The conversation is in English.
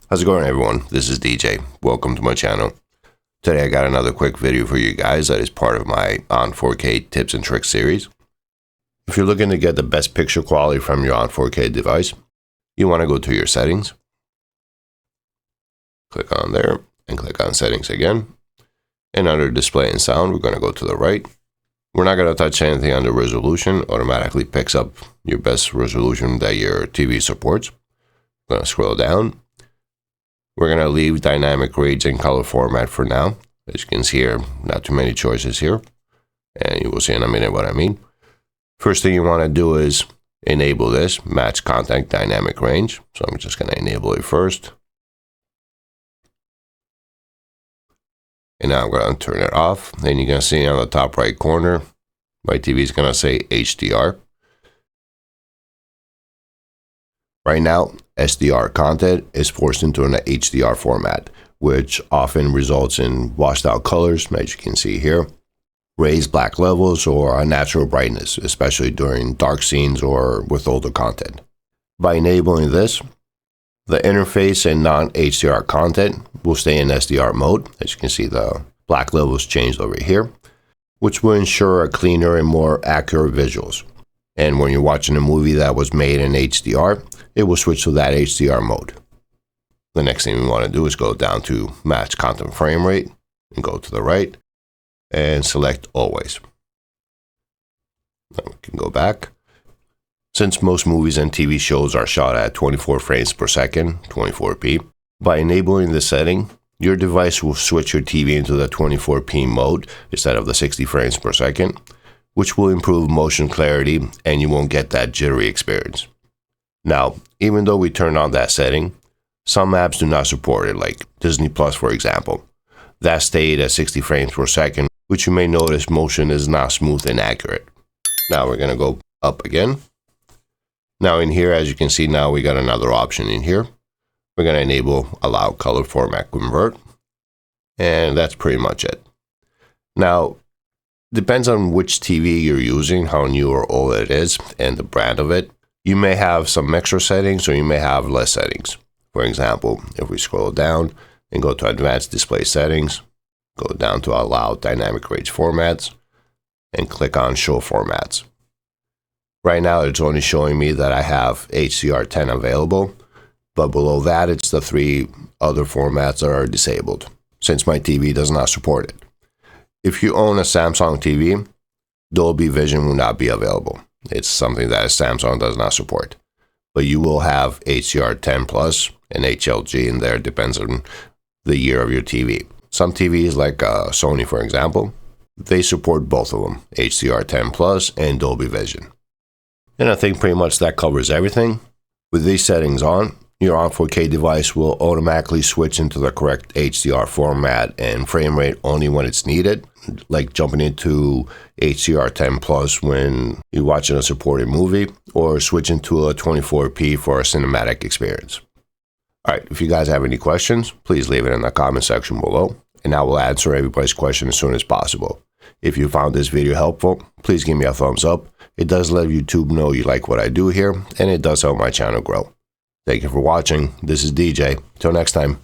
How's it going, everyone? This is DJ. Welcome to my channel. Today I got another quick video for you guys that is part of my ONN 4K tips and tricks series. If you're looking to get the best picture quality from your ONN 4K device, you want to go to your settings. Click on there and click on settings again. And under display and sound, we're going to go to the right. We're not going to touch anything under resolution. Automatically picks up your best resolution that your TV supports. I'm going to scroll down. We're going to leave dynamic range and color format for now. As you can see here, not too many choices here. And you will see in a minute what I mean. First thing you want to do is enable this, match content dynamic range. So I'm just going to enable it first. And now I'm going to turn it off. Then you're going to see on the top right corner, my TV is going to say HDR. Right now, SDR content is forced into an HDR format, which often results in washed out colors, as you can see here, raised black levels, or unnatural brightness, especially during dark scenes or with older content. By enabling this, the interface and non-HDR content will stay in SDR mode. As you can see, the black levels changed over here, which will ensure a cleaner and more accurate visuals. And when you're watching a movie that was made in HDR, it will switch to that HDR mode. The next thing we want to do is go down to match content frame rate and go to the right and select always. Now we can go back. Since most movies and TV shows are shot at 24 frames per second, 24p, by enabling this setting, your device will switch your TV into the 24p mode instead of the 60 frames per second, which will improve motion clarity and you won't get that jittery experience. Now, even though we turned on that setting, some apps do not support it, like Disney Plus, for example. That stayed at 60 frames per second, which you may notice motion is not smooth and accurate. Now we're going to go up again. Now in here, as you can see, now we got another option in here. We're going to enable allow color format convert. And that's pretty much it. Now, depends on which TV you're using, how new or old it is, and the brand of it. You may have some extra settings or you may have less settings. For example, if we scroll down and go to advanced display settings, go down to allow dynamic range formats and click on show formats. Right now it's only showing me that I have HDR10 available, but below that it's the three other formats that are disabled since my TV does not support it. If you own a Samsung TV, Dolby Vision will not be available. It's something that Samsung does not support. But you will have HDR10 Plus and HLG in there, depends on the year of your TV. Some TVs like Sony, for example, they support both of them, HDR10 Plus and Dolby Vision. And I think pretty much that covers everything. With these settings on, your ONN 4K device will automatically switch into the correct HDR format and frame rate only when it's needed, like jumping into HDR10 Plus when you're watching a supported movie, or switching to a 24p for a cinematic experience. Alright, if you guys have any questions, please leave it in the comment section below, and I will answer everybody's question as soon as possible. If you found this video helpful, please give me a thumbs up. It does let YouTube know you like what I do here, and it does help my channel grow. Thank you for watching. This is DJ. Till next time.